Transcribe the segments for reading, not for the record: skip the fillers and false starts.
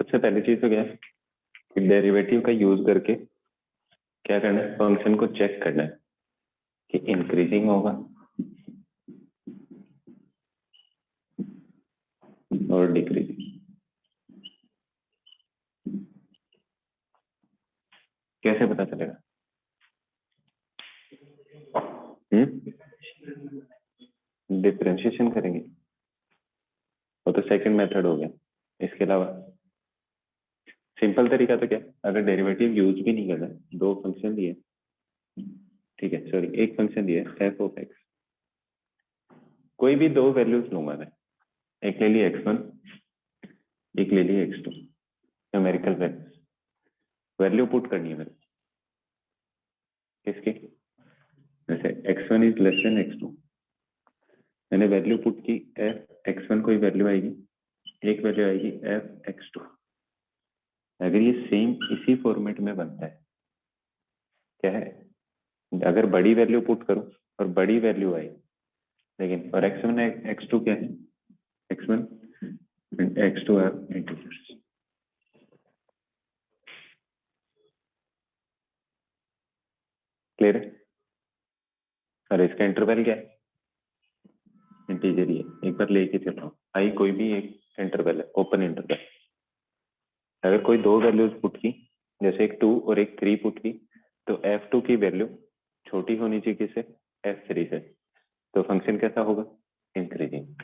सबसे पहली चीज तो क्या है कि डेरिवेटिव का यूज करके क्या करना है, फंक्शन को चेक करना है कि इंक्रीजिंग होगा और डिक्रीजिंग। कैसे पता चलेगा? डिफरेंशिएशन करेंगे, वो तो सेकंड मेथड हो गया। इसके अलावा सिंपल तरीका तो क्या, अगर डेरिवेटिव यूज भी नहीं करना, दो फंक्शन दिए, ठीक है, सॉरी एक फंक्शन दिया एफ ऑफ एक्स, कोई भी दो वैल्यूज लूंगा मैं, एक ले ली x1, एक ले ली x2, numerical values, value put करनी है मेरे को किसकी, जैसे x1 is less then x2, मैंने वैल्यू पुट की एफ x1, कोई वैल्यू आएगी, एक वैल्यू आएगी एफ x2। अगर ये सेम इसी फॉर्मेट में बनता है, क्या है, अगर बड़ी वैल्यू पुट करूं और बड़ी वैल्यू आई, लेकिन और x1 x2 क्या है, x1 and x2 are integers। Clear है? और इसका इंटरवल क्या है, इंटीजर ही है। एक बार लेके चल रहा हूँ, आई कोई भी एक इंटरवल है, ओपन इंटरवल, अगर कोई दो वैल्यूज पुट की, जैसे एक 2 और एक 3 पुट की, तो f2 की वैल्यू छोटी होनी चाहिए किससे, f3 से, तो फंक्शन कैसा होगा, इंक्रीजिंग।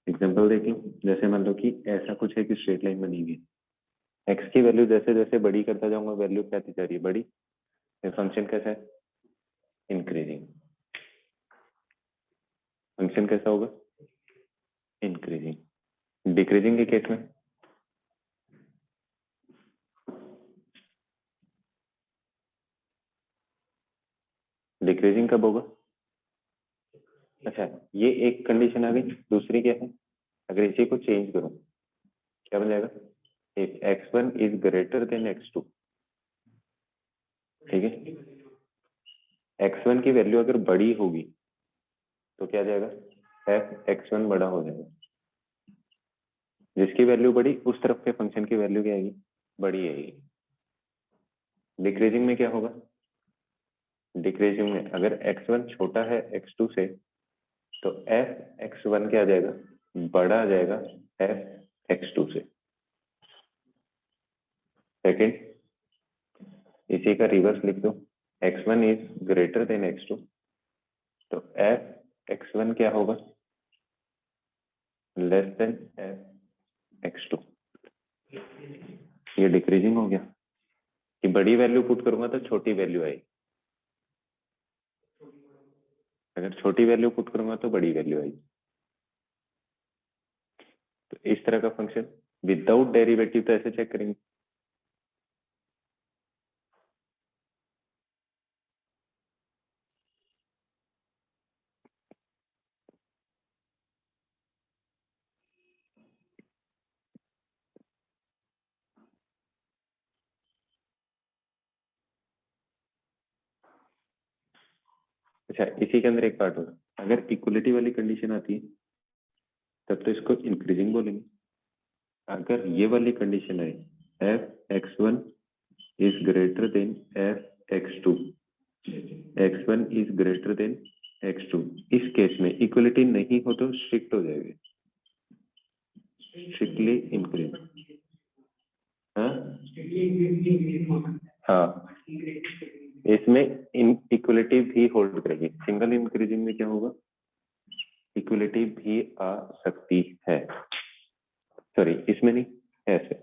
एग्जांपल देख लो, जैसे मान लो कि ऐसा कुछ है कि स्ट्रेट लाइन बनी हुई है, x की वैल्यू जैसे जैसे बड़ी करता जाऊंगा, वैल्यू क्या आती जा रही है, बड़ी, फंक्शन कैसा है, इंक्रीजिंग। फंक्शन कैसा होगा, इंक्रीजिंग। डिक्रीजिंग के केस में डिक्रीजिंग कब होगा, अच्छा ये एक कंडीशन आ गई, दूसरी क्या है, अगर इसी को चेंज करूं क्या बन जाएगा, if x1 is greater then x2, ठीक है, x1 की वैल्यू अगर बड़ी होगी तो क्या आ जाएगा, f x1 बड़ा हो जाएगा, जिसकी वैल्यू बड़ी उस तरफ के फंक्शन की वैल्यू क्या आएगी, बड़ी आएगी। डिक्रीजिंग में क्या होगा, डिक्रीजिंग में अगर x1 छोटा है x2 से, तो f x1 क्या आ जाएगा, बड़ा आ जाएगा f x2 से। सेकंड, इसी का रिवर्स लिख दो, x1 is greater then x2, तो f x1 क्या होगा, लेस देन f x2। ये डिक्रीजिंग हो गया कि बड़ी वैल्यू पुट करूंगा तो छोटी वैल्यू आएगी, अगर छोटी वैल्यू पुट करूंगा तो बड़ी वैल्यू आएगी। तो इस तरह का फंक्शन विदाउट डेरिवेटिव तो ऐसे चेक करेंगे, अच्छा इसी के अंदर एक पार्ट होगा, अगर इक्वलिटी वाली कंडीशन आती है तब तो इसको इंक्रीजिंग बोलेंगे। अगर ये वाली कंडीशन है F x1 is greater than F x2, x1 is greater then x2, इस केस में इक्वलिटी नहीं हो तो स्ट्रिक्ट हो जाएगी, स्ट्रिक्टली इंक्रीज। हाँ इसमें इक्वलिटी भी होल्ड करेगी, सिंगल इंक्रीजिंग में क्या होगा, इक्वलिटी भी आ सकती है, सॉरी इसमें नहीं, ऐसे।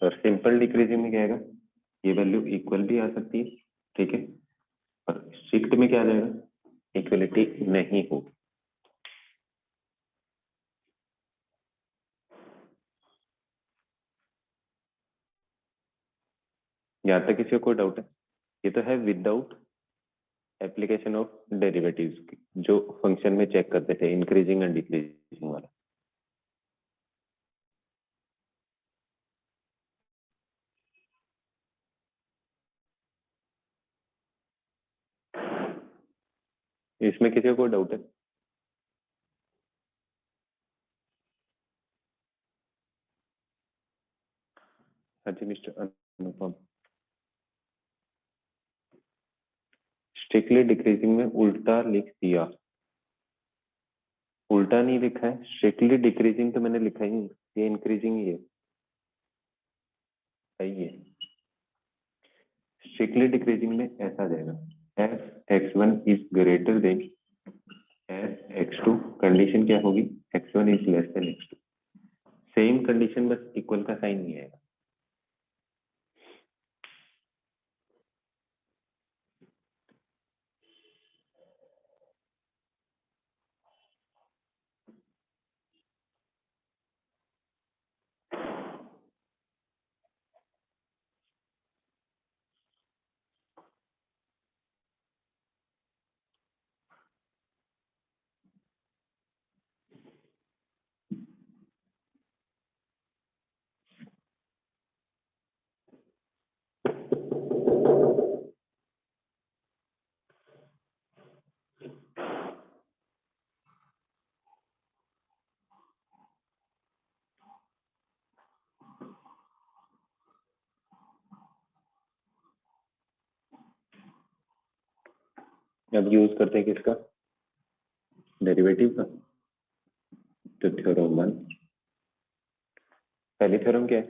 और सिंपल डिक्रीजिंग में क्या आएगा, ये वैल्यू इक्वल भी आ सकती है, ठीक है, और स्ट्रिक्ट में क्या आ जाएगा, इक्वलिटी नहीं होगी। यहाँ तक किसी को कोई डाउट है? ये तो है विदाउट एप्लीकेशन ऑफ डेरिवेटिव्स, जो फंक्शन में चेक करते थे इंक्रीजिंग एंड डिक्रीजिंग वाला। इसमें किसी को डाउट है? हाँ जी मिस्टर अनुपम। स्ट्रिक्टली डिक्रीजिंग में उल्टा लिख दिया। उल्टा नहीं लिखा है, स्ट्रिक्टली डिक्रीजिंग तो मैंने लिखा ही नहीं, ये इंक्रीजिंग ही है। सही है। स्ट्रिक्टली डिक्रीजिंग में ऐसा आ जाएगा, F X one is greater than F X two. Condition क्या होगी? X one is less than X two. Same condition, बस इक्वल का साइन नहीं आएगा। अब यूज करते हैं किसका? डेरिवेटिव का। तो थ्योरम वन, पहली थ्योरम क्या है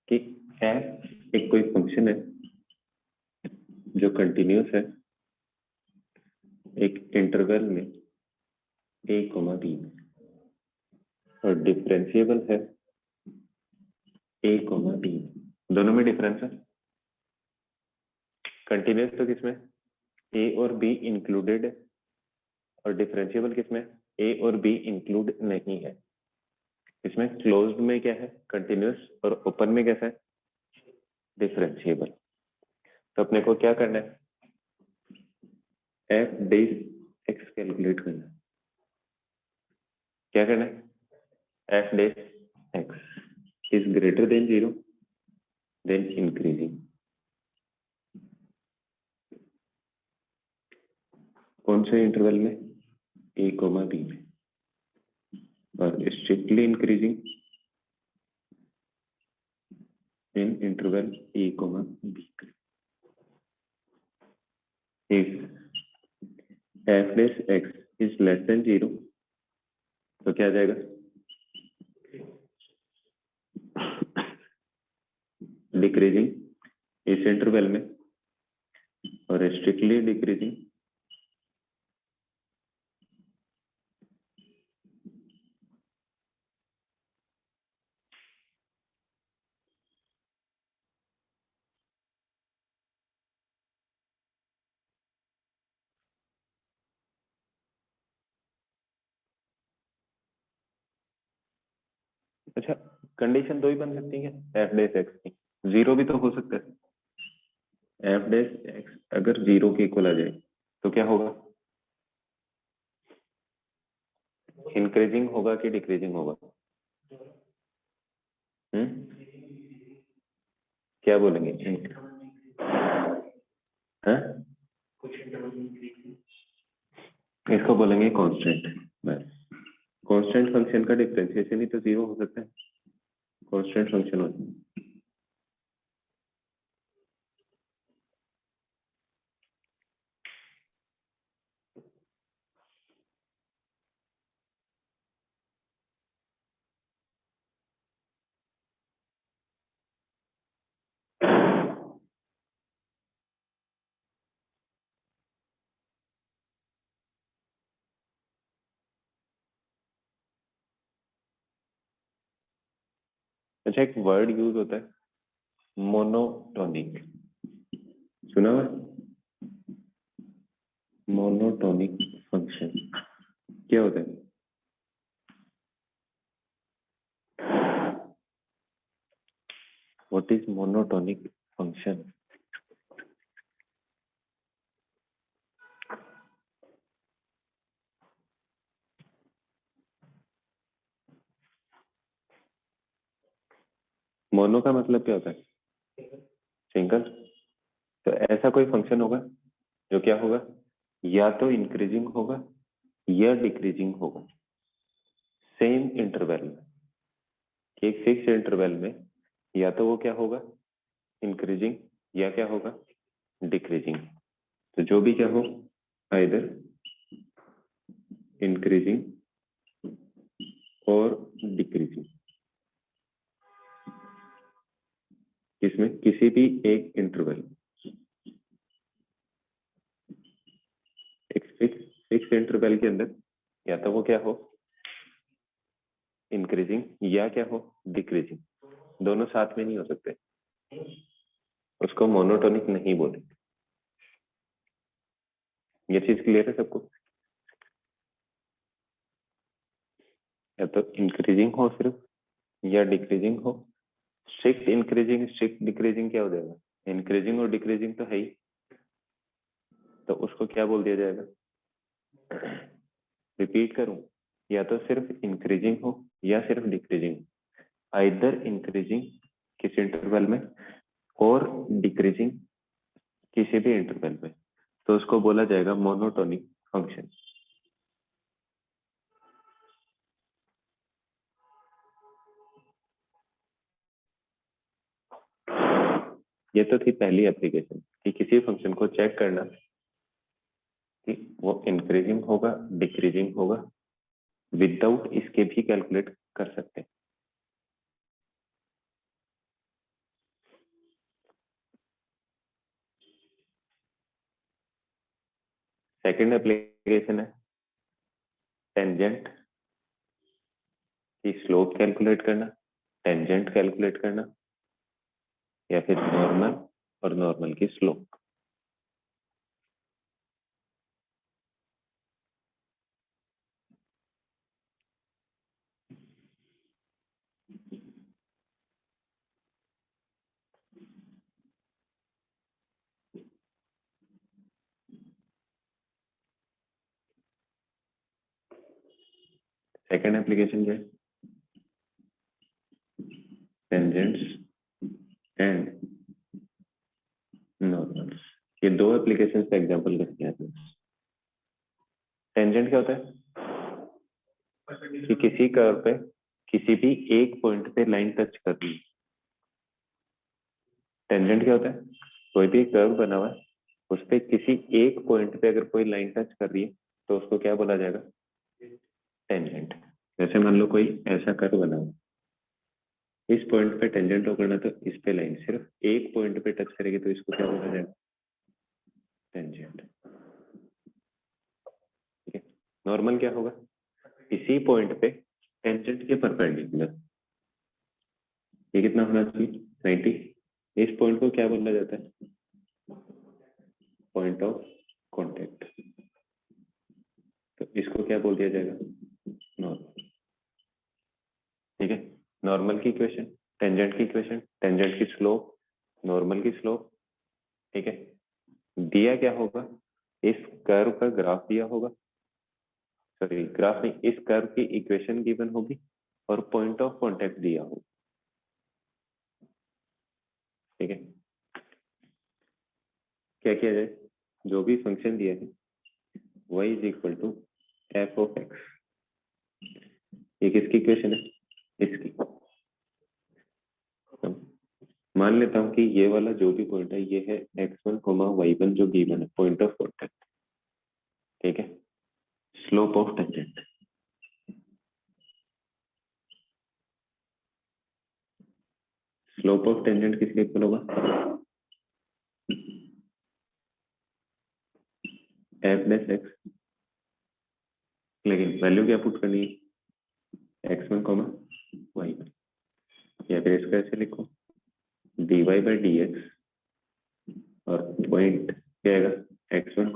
कि एफ एक कोई फंक्शन है जो कंटिन्यूस है एक इंटरवल में a, b और डिफरेंशिएबल है a, b। दोनों में डिफरेंस है। कंटिन्यूस तो किसमें a और b इंक्लूडेड है, और डिफरेंशिएबल किसमें a और b इंक्लूड नहीं है। इसमें क्लोज्ड में क्या है? कंटिन्यूस, और ओपन में कैसा है? डिफरेंशिएबल। तो अपने को क्या करना है? एफ डेज एक्स कैलकुलेट करना है। क्या करना है? F dash X is greater than 0 then increasing. कौन से इंटरवल में? a, b में। और strictly increasing in interval a, b। If F dash X is less than 0 तो क्या आ जाएगा? डिक्रीजिंग इस इंटरवल में, और स्ट्रिक्टली डिक्रीजिंग अच्छा, कंडीशन दो ही बन सकती है एफ डेस एक्स की, जीरो भी तो हो सकता है। एफ डेस एक्स अगर जीरो के इक्वल आ जाए तो क्या होगा? इंक्रीजिंग होगा कि डिक्रीजिंग होगा? क्या बोलेंगे? हाँ? इसको बोलेंगे कांस्टेंट। बस, कांस्टेंट फंक्शन का डिफरेंशिएशन ही तो जीरो हो सकता है, कांस्टेंट फंक्शन होता है। अच्छा, एक वर्ड यूज होता है मोनोटोनिक, सुना हुआ? मोनोटोनिक फंक्शन क्या होता है? What is monotonic function? Mono का मतलब क्या होता है? सिंगल। तो ऐसा कोई फंक्शन होगा जो क्या होगा? या तो इंक्रीजिंग होगा या डिक्रीजिंग होगा सेम इंटरवल में। एक फिक्स इंटरवल में या तो वो क्या होगा, इंक्रीजिंग या क्या होगा, डिक्रीजिंग। तो जो भी क्या हो, आइदर इंक्रीजिंग और डिक्रीजिंग, इसमें किसी भी एक इंटरवल, एक फिक्स इंटरवल के अंदर या तो वो क्या हो, इंक्रीजिंग या क्या हो, डिक्रीजिंग। दोनों साथ में नहीं हो सकते, उसको मोनोटोनिक नहीं बोलेंगे। ये चीज क्लियर है सबको? या तो इंक्रीजिंग हो सिर्फ या डिक्रीजिंग हो। स्ट्रिक्ट इंक्रीजिंग स्ट्रिक्ट डिक्रीजिंग क्या हो जाएगा, इंक्रीजिंग और डिक्रीजिंग तो है ही, तो उसको क्या बोल दिया जाएगा। रिपीट करूं, या तो सिर्फ इंक्रीजिंग हो या सिर्फ डिक्रीजिंग, आइदर इंक्रीजिंग किसी इंटरवल में और डिक्रीजिंग किसी भी इंटरवल में, तो उसको बोला जाएगा मोनोटोनिक फंक्शन। ये तो थी पहली एप्लीकेशन कि किसी फंक्शन को चेक करना कि वो इंक्रीजिंग होगा डिक्रीजिंग होगा, विदाउट इसके भी कैलकुलेट कर सकते हैं। सेकंड एप्लीकेशन है टेंजेंट की स्लोप कैलकुलेट करना, टेंजेंट कैलकुलेट करना, या फिर नॉर्मल और नॉर्मल की स्लोप। सेकंड एप्लीकेशन क्या है, टेंजेंट्स एंड नॉर्मल्स। ये दो एप्लीकेशन का एग्जांपल करते हैं। टेंजेंट क्या होता है कि किसी कर्व पे किसी भी एक पॉइंट पे लाइन टच कर रही है। टेंजेंट क्या होता है, कोई भी कर्व बना हुआ है उस पे किसी एक पॉइंट पे अगर कोई लाइन टच कर रही है तो उसको क्या बोला जाएगा, टेंजेंट। जैसे मान लो कोई ऐसा कर्व बना हुआ, इस पॉइंट पे टेंजेंट हो करना, तो इस पे लाइन सिर्फ एक पॉइंट पे टच करेगी तो इसको क्या बोला जाएगा, टेंजेंट। ठीक है। नॉर्मल क्या होगा, इसी पॉइंट पे टेंजेंट के परपेंडिकुलर, ये कितना होना चाहिए, 90। इस पॉइंट को क्या बोला जाता है, पॉइंट ऑफ कांटेक्ट, तो इसको क्या बोल दिया जाएगा, नॉर्मल। ठीक है। नॉर्मल की इक्वेशन, टेंजेंट की इक्वेशन, टेंजेंट की स्लोप, नॉर्मल की स्लोप। ठीक है। दिया क्या होगा, इस कर्व का ग्राफ दिया होगा, सॉरी ग्राफ नहीं, इस कर्व की इक्वेशन गिवन होगी और पॉइंट ऑफ कांटेक्ट दिया होगा। ठीक है। क्या किया जाए, जो भी फंक्शन दिया है y is equal to F of X, ये किसकी इक्वेशन है, इसकी। मान लेता हूं कि ये वाला जो भी पॉइंट है ये है x1 y1 जो गिवन है, पॉइंट ऑफ कांटेक्ट। ठीक है। Slope of tangent, slope of tangent किसके इक्वल होगा, एफ डैश एक्स, लेकिन वैल्यू क्या पुट करनी है, x1 y1, या फिर इसको ऐसे लिखो dy बाई डी एक्स और पॉइंट क्या आएगा, x1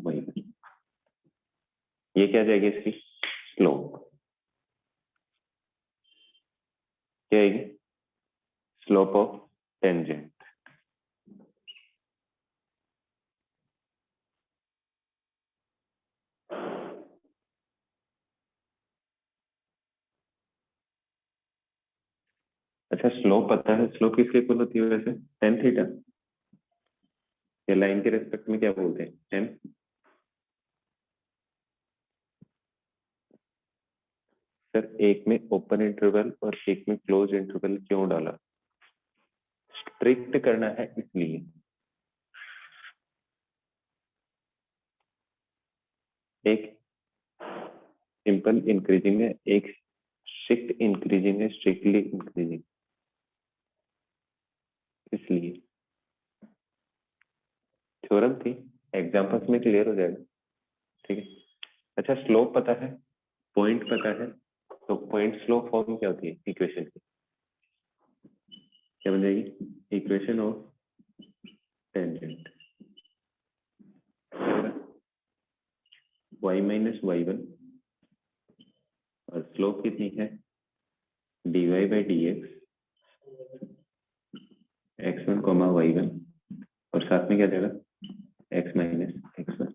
y1। ये क्या जाएगी, इसकी स्लोप क्या आएगी, स्लोप ऑफ टेंजेंट। अच्छा स्लोप पता है, स्लोप किसके इक्वल होती है वैसे, टेन थीटा। ये लाइन के रेस्पेक्ट में क्या बोलते हैं, टेन। सर एक में ओपन इंटरवल और एक में क्लोज इंटरवल क्यों डाला? स्ट्रिक्ट करना है इसलिए। एक सिंपल इंक्रीजिंग है, एक स्ट्रिक्ट इंक्रीजिंग है, स्ट्रिक्टली इंक्रीजिंग, इसलिए थ्योरम थी, एग्जांपल्स में क्लियर हो जाएगा। ठीक है। अच्छा, स्लोप पता है, पॉइंट पता है, तो पॉइंट स्लोप फॉर्म क्या होती है इक्वेशन की? क्या बन जाएगी? Equation of tangent y minus Y one, और स्लोप कितनी है? dy by D X one comma Y one, और साथ में क्या देगा? x minus X one.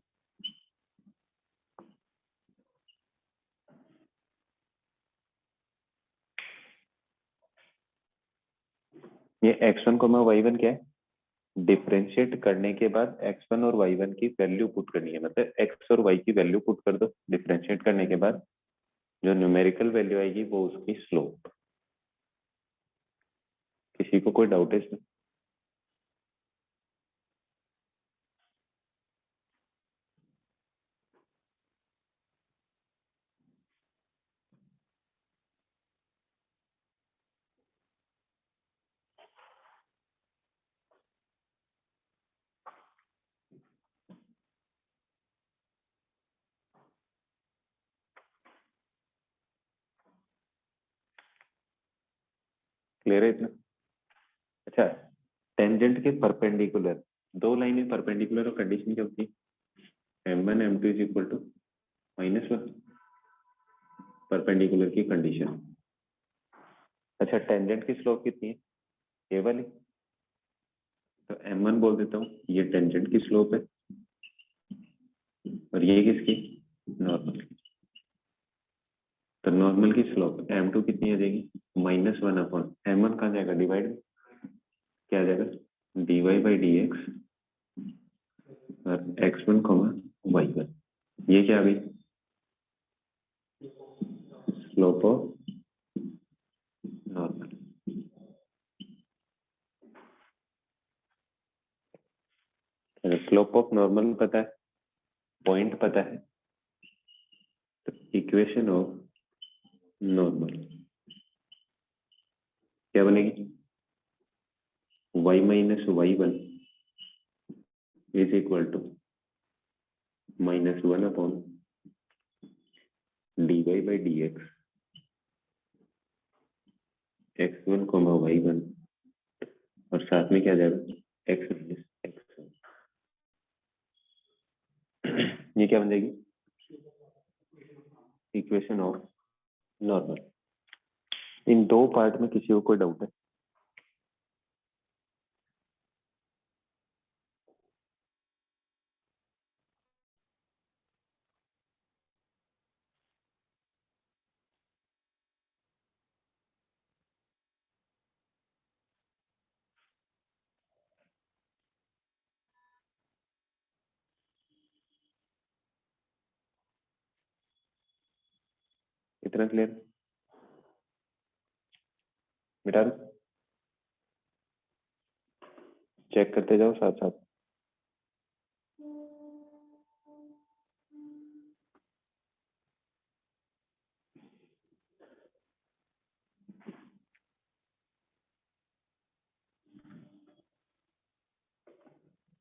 ये x1 कॉमा वाई वन क्या है? डिफरेंशिएट करने के बाद x1 और y1 की वैल्यू पुट करनी है, मतलब x और y की वैल्यू पुट कर दो डिफरेंशिएट करने के बाद, जो न्यूमेरिकल वैल्यू आएगी वो उसकी स्लोप। किसी को कोई डाउट है इसमें? क्लियर है इतना? अच्छा, टेंजेंट के परपेंडिकुलर, दो लाइनें परपेंडिकुलर और कंडीशन क्या होती है? m1 m2 is equal to minus one, perpendicular की कंडीशन। अच्छा, टेंजेंट की स्लोप कितनी है? ये वाली, तो m1 बोल देता हूँ, ये टेंजेंट की स्लोप है, और ये किसकी? नॉर्मल। तो नॉर्मल की स्लोप m2 कितनी आ जाएगी? माइनस वन अपॉन m1 कहाँ जाएगा? डिवाइड में क्या आ जाएगा? dy बाई डी एक्स और x1 कॉमा वाई वन, ये क्या आ गई? Slope of normal. Slope of normal पता है, पॉइंट पता है, तो इक्वेशन ऑफ नॉर्मल क्या बनेगी? y minus Y one is equal to minus one upon D Y by D X, X one comma Y one, और साथ में क्या आ जाएगा? X minus X one. ये क्या बन जाएगी? Equation of normal. इन दो पार्ट में किसी को कोई डाउट है? इतना क्लियर? मिटा दो, चेक करते जाओ साथ साथ।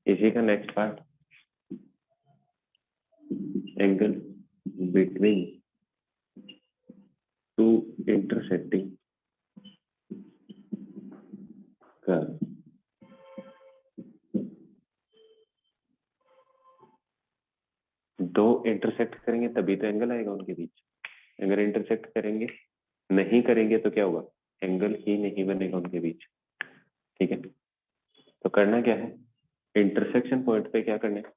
इसी का next part, angle between two intersecting curve. दो इंटरसेक्ट करेंगे तभी तो एंगल आएगा उनके बीच। अगर इंटरसेक्ट करेंगे, नहीं करेंगे तो क्या होगा? एंगल ही नहीं बनेगा उनके बीच। ठीक है, तो करना क्या है? इंटरसेक्शन पॉइंट पे क्या करना है?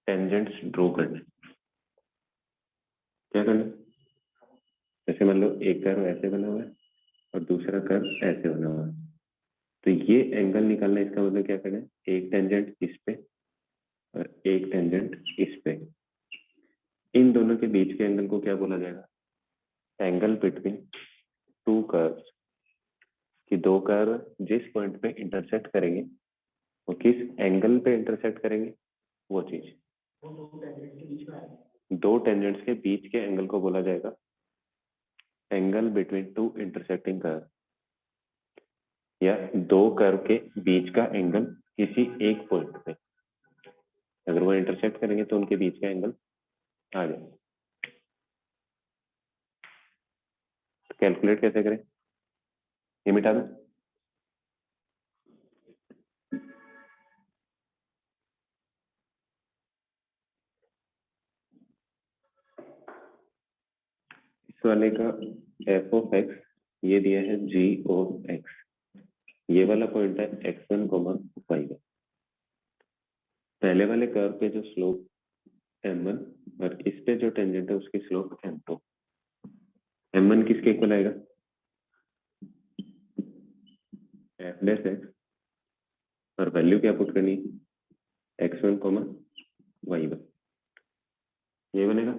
टेंजेंट्स ड्रॉ करना है। क्या करना है? जैसे मान लो एक कर्व ऐसे बना हुआ है और दूसरा कर्व ऐसे बना हुआ है, तो ये एंगल निकालना है। इसका मतलब क्या करना है? एक टेंजेंट इस पे और एक टेंजेंट इस पे, इन दोनों के बीच के एंगल को क्या बोला जाएगा? एंगल बिटवीन टू कर्व्स, कि दो कर्व जिस पॉइंट पे इंटरसेक्ट करेंगे वो किस एंगल पे इंटरसेक्ट करेंगे, वो चीज दो टेंजेंट्स के बीच के एंगल को बोला जाएगा angle between two intersecting curve, या दो कर्व के बीच का एंगल किसी एक पॉइंट पे, अगर वो इंटरसेक्ट करेंगे तो उनके बीच का एंगल आ जाए। कैलकुलेट कैसे करें, ये मिटा दो। इस वाले का एफ ऑफ एक्स ये दिया है जी ऑफ एक्स, ये वाला पॉइंट है x1 y1। पहले वाले कर्व पे जो स्लोप m1 और इस पे जो टेंजेंट है उसकी स्लोप m2। m1 किसके इक्वल आएगा, f डैश x, और वैल्यू क्या पुट करनी है x1 y1, ये बनेगा।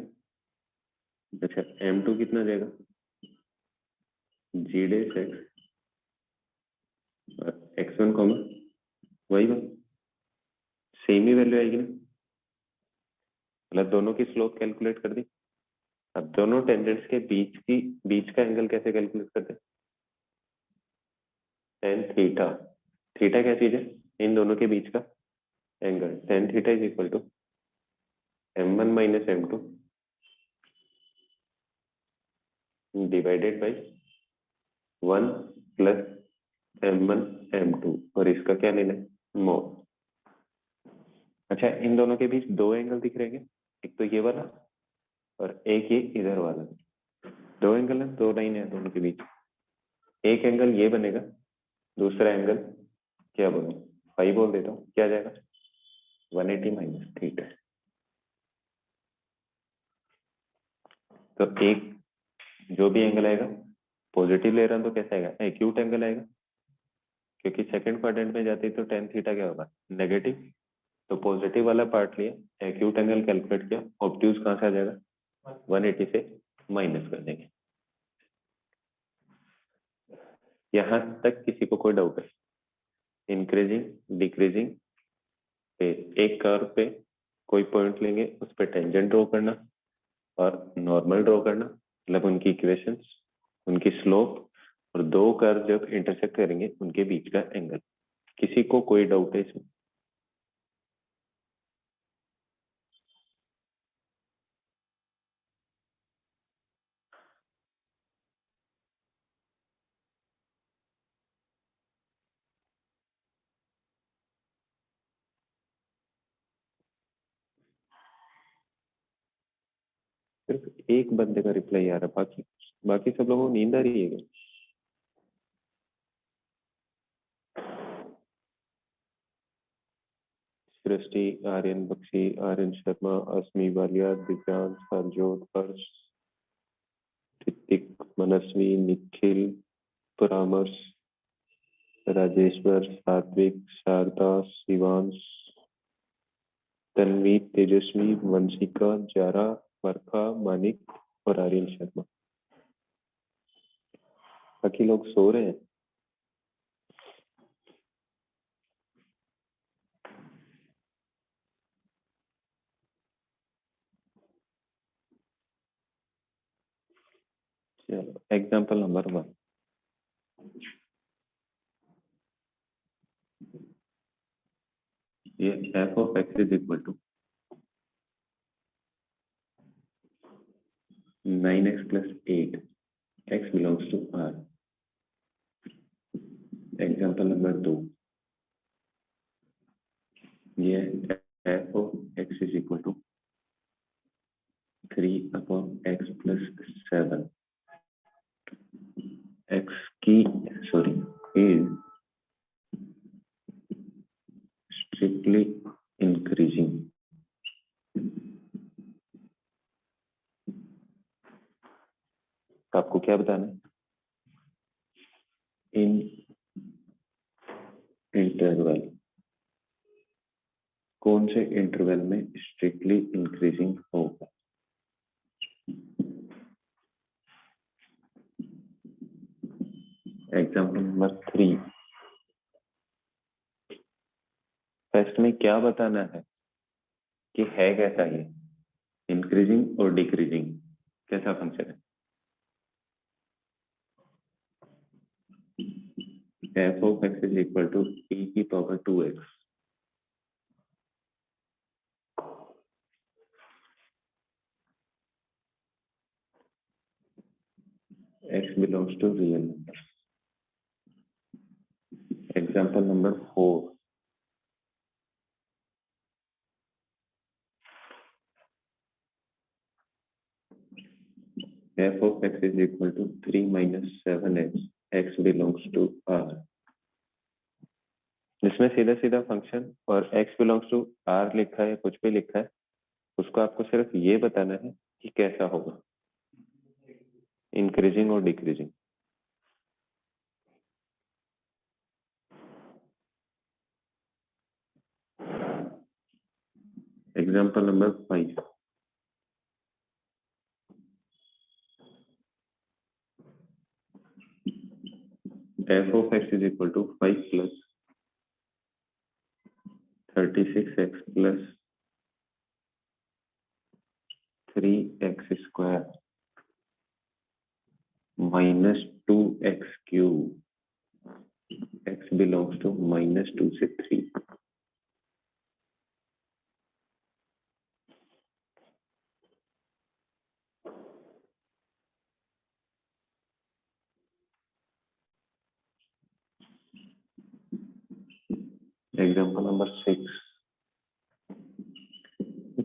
अच्छा m2 कितना जाएगा, g डैश x और x1 y1, सेम ही वैल्यू आएगी ना, मतलब दोनों की स्लोप कैलकुलेट कर दी। अब दोनों टेंजेंट्स के बीच का एंगल कैसे कैलकुलेट करते हैं, टेन थीटा। थीटा क्या चीज है, इन दोनों के बीच का angle. Tan theta is equal to m1 minus m2 divided by 1 plus m1 m2, और इसका क्या लेना है मोड। अच्छा इन दोनों के बीच दो एंगल दिख रहे हैं, एक तो ये वाला और एक ये इधर वाला, दो एंगल है, दो लाइन है दोनों के बीच। एक एंगल ये बनेगा, दूसरा एंगल क्या बोलूं, फाइव बोल देता हूँ, क्या जाएगा 180 माइनस थीटा। तो एक जो भी एंगल आएगा पॉजिटिव ले रहा हूं तो कैसा आएगा, एक्यूट एंगल आएगा, क्योंकि सेकंड क्वाड्रेंट में जाती है तो टेन थीटा क्या होगा नेगेटिव, तो पॉजिटिव वाला पार्ट लिया, एक्यूट एंगल कैलकुलेट किया, ऑब्ट्यूज कहां से आ जाएगा 180 से माइनस कर देंगे। यहां तक किसी को कोई डाउट है, इंक्रीजिंग डिक्रीजिंग पे एक कर्व पे कोई पॉइंट लेंगे, उस पर टेंजेंट ड्रॉ करना और नॉर्मल ड्रॉ करना, मतलब उनकी इक्वेशंस, उनकी स्लोप, और दो कर्व जब इंटरसेक्ट करेंगे उनके बीच का एंगल। किसी को कोई डाउट है इसमें, सिर्फ एक बंदे का रिप्लाई आ रहा है, बाकी बाकी सब लोगों को नींद आ रही है क्या? सृष्टि, आर्यन बख्शी, आर्यन शर्मा, अस्मी वालिया, दिव्यांश, हरजोत, हर्ष, ऋतिक, मनस्वी, निखिल, परामर्श, राजेश्वर, सात्विक, शारदा, शिवांश, तन्वी, तेजस्वी, वंशिका, जारा, वर्षा, मानिक और आर्यन शर्मा। बाकी लोग सो रहे हैं। चलो एग्जाम्पल नंबर 1, ये f of x is equal to 9x plus 8, x belongs to R। Example number 2, ये f of x is equal to 3 upon x plus 7, x की सॉरी इज स्ट्रिक्टली इंक्रीजिंग। आपको क्या बताना है, इन इंटरवल, कौन से interval में स्ट्रिक्टली इंक्रीजिंग होगा। Example number 3। फर्स्ट में क्या बताना है कि है कैसा ये, इंक्रीजिंग और डिक्रीजिंग कैसा फंक्शन है। F of x is equal to e की power 2x x belongs to real number। Example number 4। f of x is equal to 3 minus 7x, x belongs to R। इसमें सीधा सीधा function और x belongs to R लिखा है, कुछ भी लिखा है, उसको आपको सिर्फ ये बताना है कि कैसा होगा, इंक्रीजिंग और decreasing. Example number 5। f of x is equal to 5 plus 36x plus 3x square minus 2x cube, x belongs to -2 से 3। Example number 6।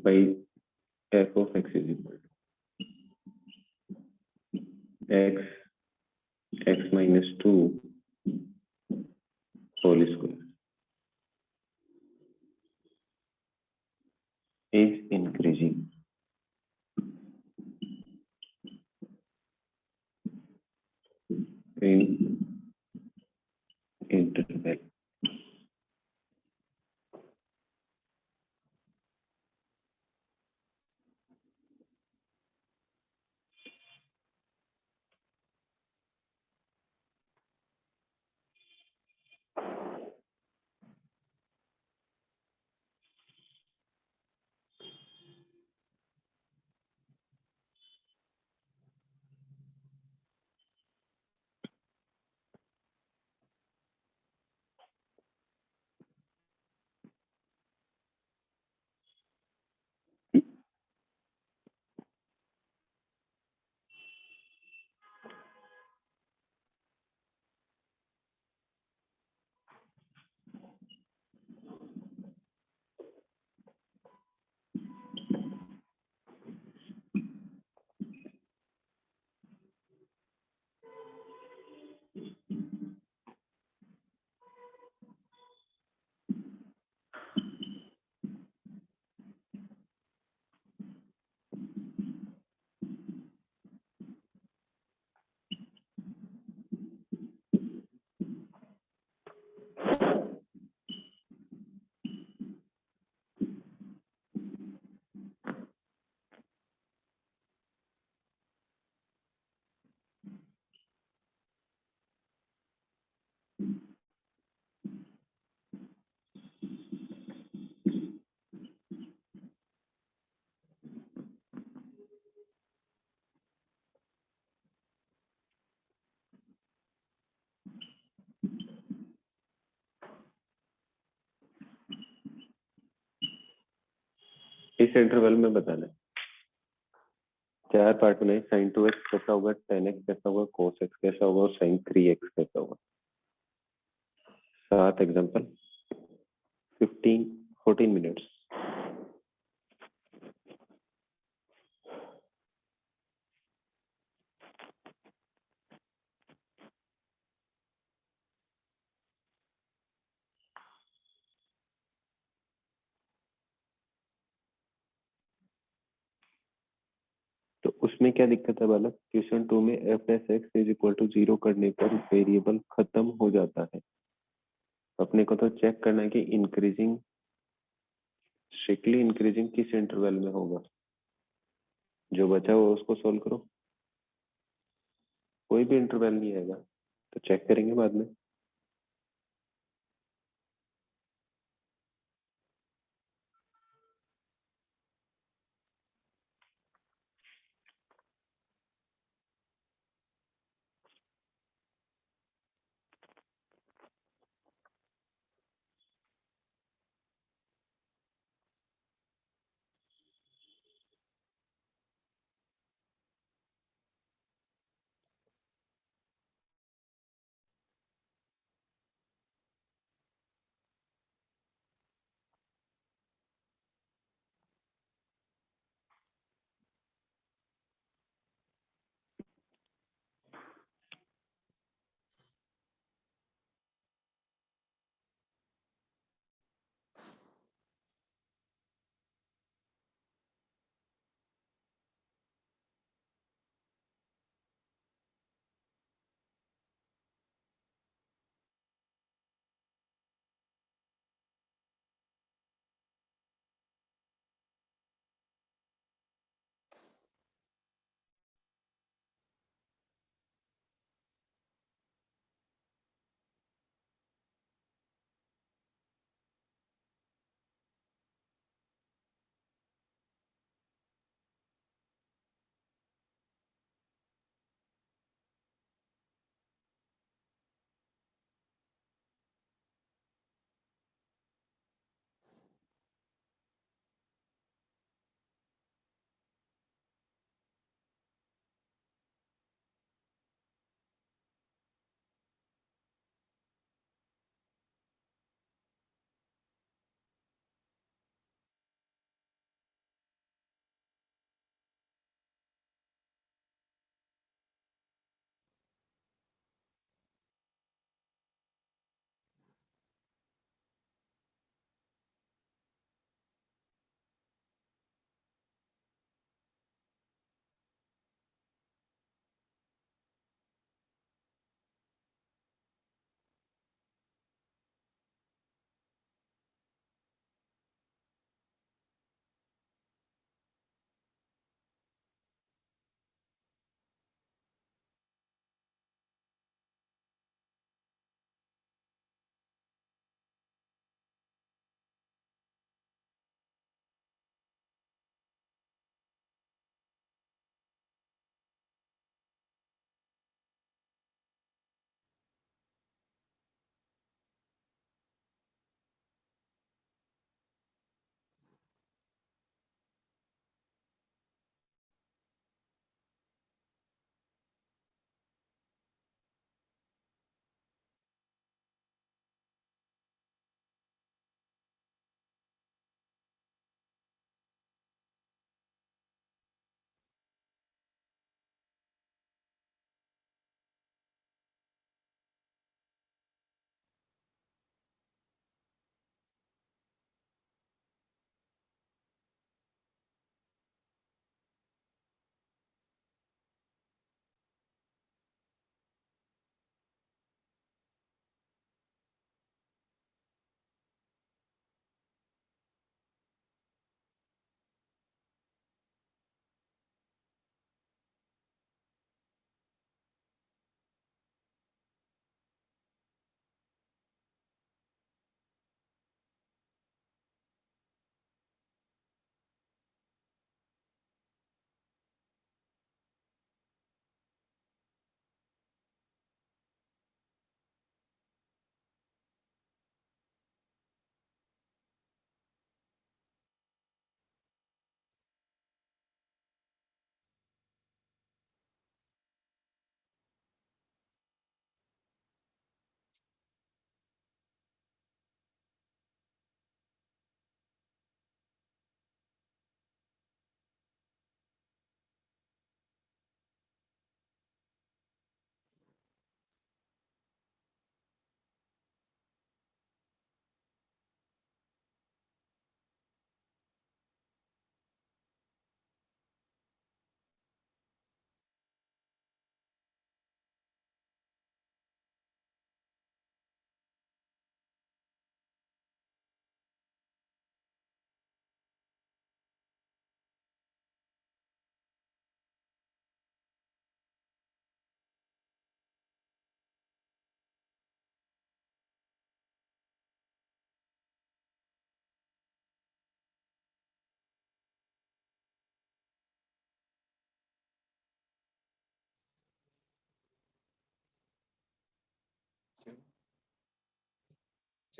by f of x is equal to x minus 2 whole square is increasing in interval। इस interval में बताना है। 4 part में sin 2x कैसा होगा, tan x कैसा होगा, cos x कैसा होगा और sin 3x कैसा होगा। 7 एग्जाम्पल 14 मिनट्स। तो उसमें क्या दिक्कत है बालक, क्वेश्चन 2 में f s x is equal to 0 करने पर वेरिएबल खत्म हो जाता है। अपने को तो चेक करना है कि इंक्रीजिंग, स्ट्रिक्टली इंक्रीजिंग किस इंटरवल में होगा। जो बचा हुआ उसको सोल्व करो, कोई भी इंटरवल नहीं आएगा। तो चेक करेंगे बाद में।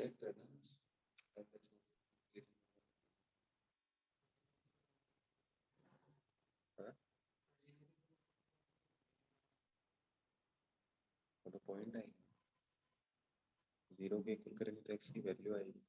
चेक करना हाँ वो तो पॉइंट आई जीरो के इक्वल करेंगे तो एक्स की वैल्यू आएगी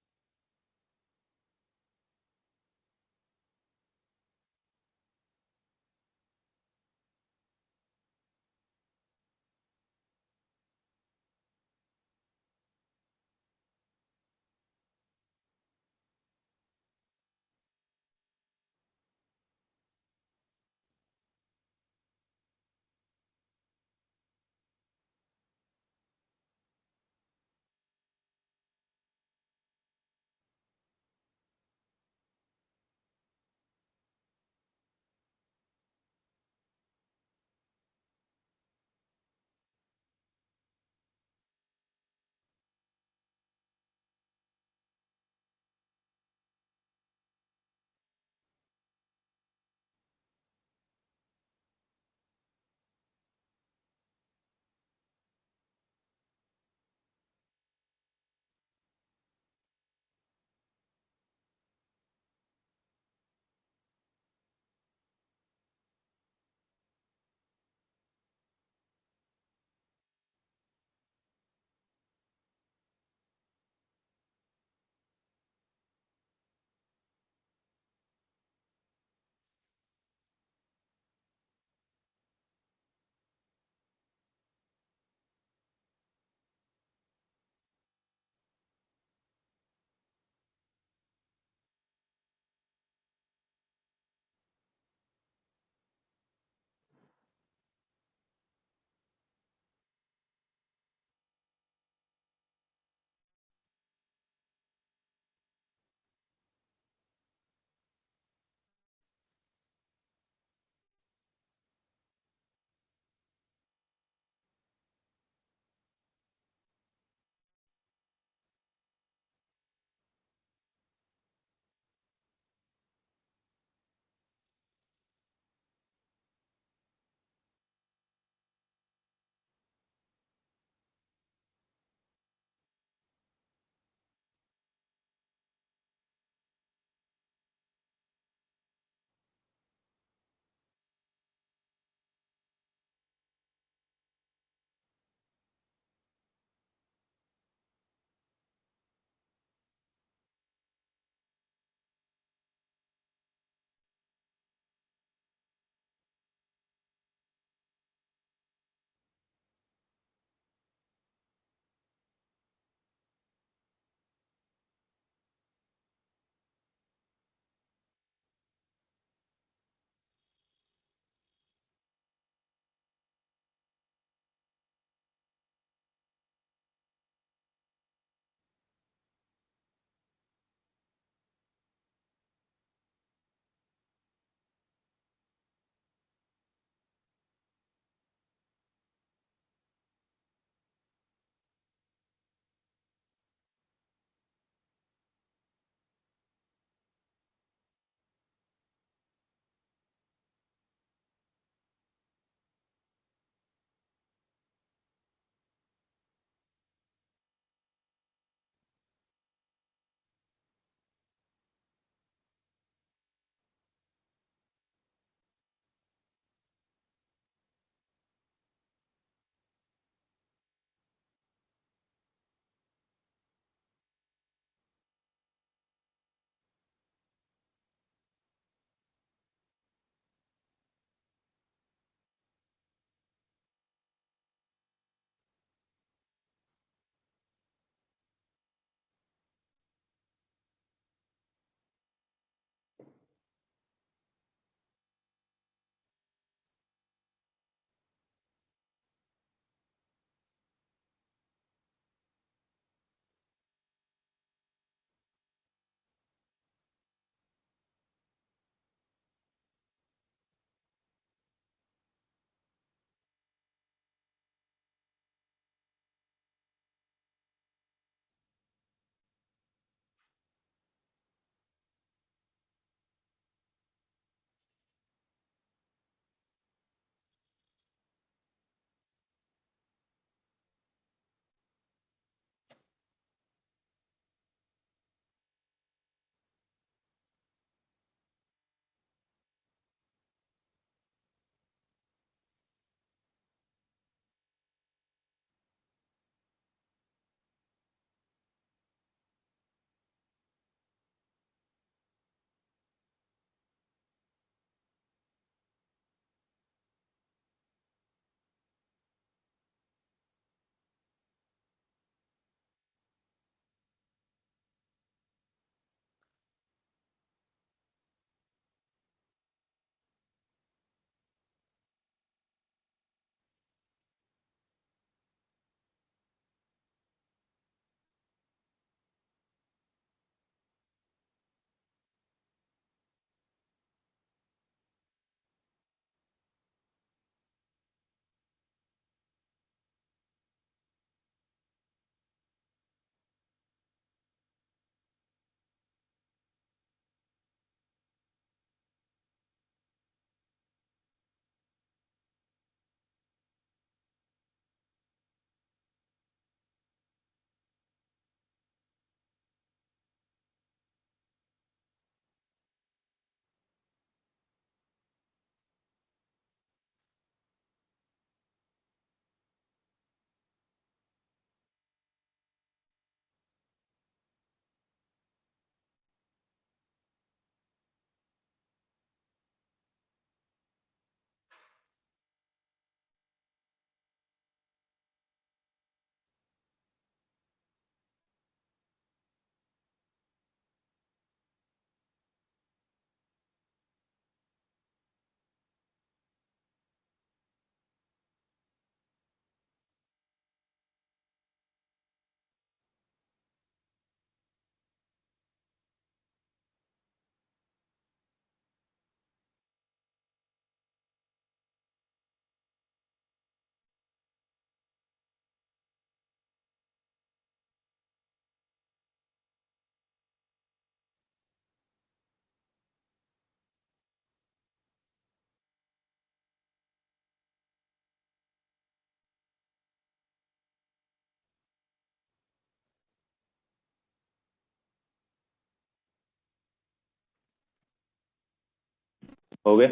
हो गए?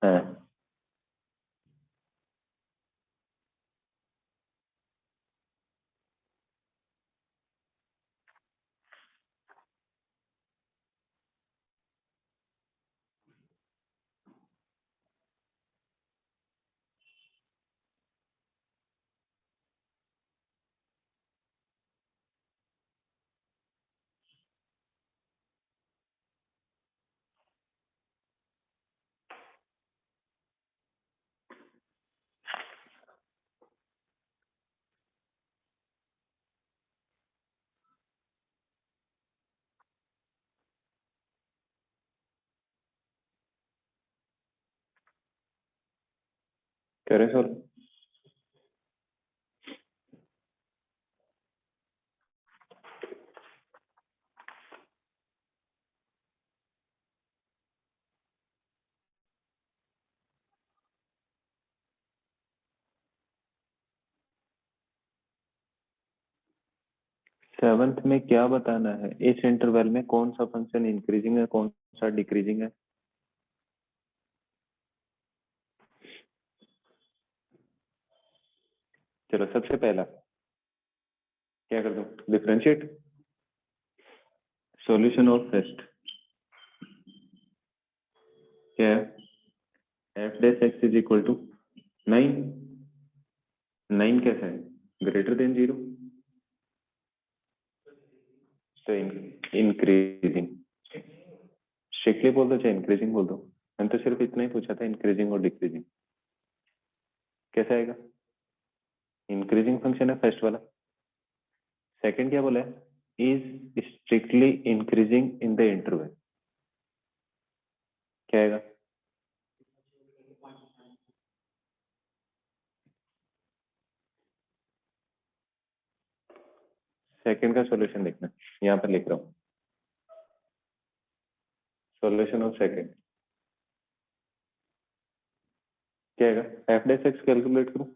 हाँ, करे सर। 7th में क्या बताना है? इस इंटरवल में कौन सा फंक्शन इंक्रीजिंग है, कौन सा डिक्रीजिंग है? चलो सबसे पहला क्या कर दूं? डिफरेंशिएट। सॉल्यूशन ऑफ फर्स्ट क्या है? F dash x is equal to 9। 9 कैसा है? ग्रेटर देन 0, तो इंक्रीजिंग। स्ट्रिक्टली बोल दो चाहे इंक्रीजिंग बोल दो, मैंने तो सिर्फ इतना ही पूछा था, इंक्रीजिंग और डिक्रीजिंग। कैसा आएगा? इंक्रीजिंग फंक्शन है फर्स्ट वाला। सेकंड क्या बोला है? Is strictly increasing in the interval. क्या आएगा? सेकंड का सॉल्यूशन देखना, यहाँ पर लिख रहा हूँ। सॉल्यूशन ऑफ सेकंड क्या आएगा? एफ डैश एक्स कैलकुलेट करो।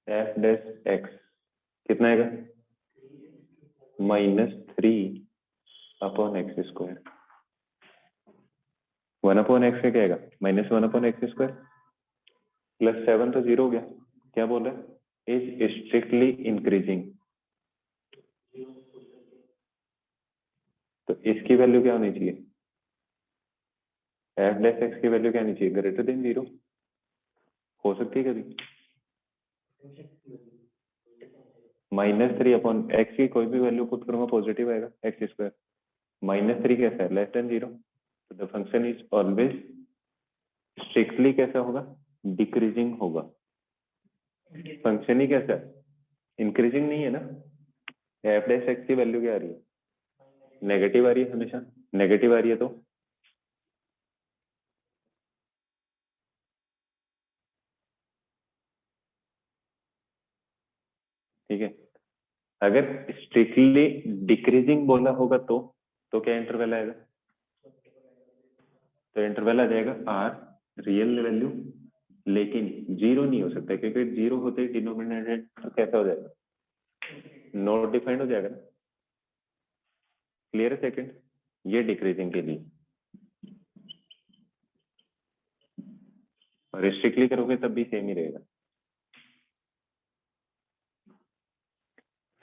एफ डैश एक्स कितना आएगा? -3/x²। 1/x का क्या आएगा? -1/x²। +7 तो 0 हो गया। क्या बोल रहा है? Is strictly increasing. तो इसकी वैल्यू क्या होनी चाहिए? एफ डैश एक्स की वैल्यू क्या होनी चाहिए? ग्रेटर देन 0 हो सकती है कभी। -3/x की कोई भी वैल्यू पुट करूंगा पॉजिटिव आएगा, x²। -3 कैसा है? <0। तो the function is always strictly कैसा होगा? डिक्रीजिंग होगा। फंक्शन ही कैसा है? इंक्रीजिंग नहीं है ना। एफ डैश एक्स की वैल्यू क्या आ रही है? नेगेटिव आ रही है, हमेशा नेगेटिव आ रही है। तो ठीक है, अगर स्ट्रिक्टली डिक्रीजिंग बोला होगा तो क्या इंटरवल आएगा? तो इंटरवल आ जाएगा आर रियल वैल्यू, लेकिन 0 नहीं हो सकता, क्योंकि 0 होते ही डिनोमिनेटर तो कैसा हो जाएगा? नॉट डिफाइंड हो जाएगा ना। क्लियर है? सेकंड ये डिक्रीजिंग के लिए, और स्ट्रिक्टली करोगे तब भी सेम ही रहेगा।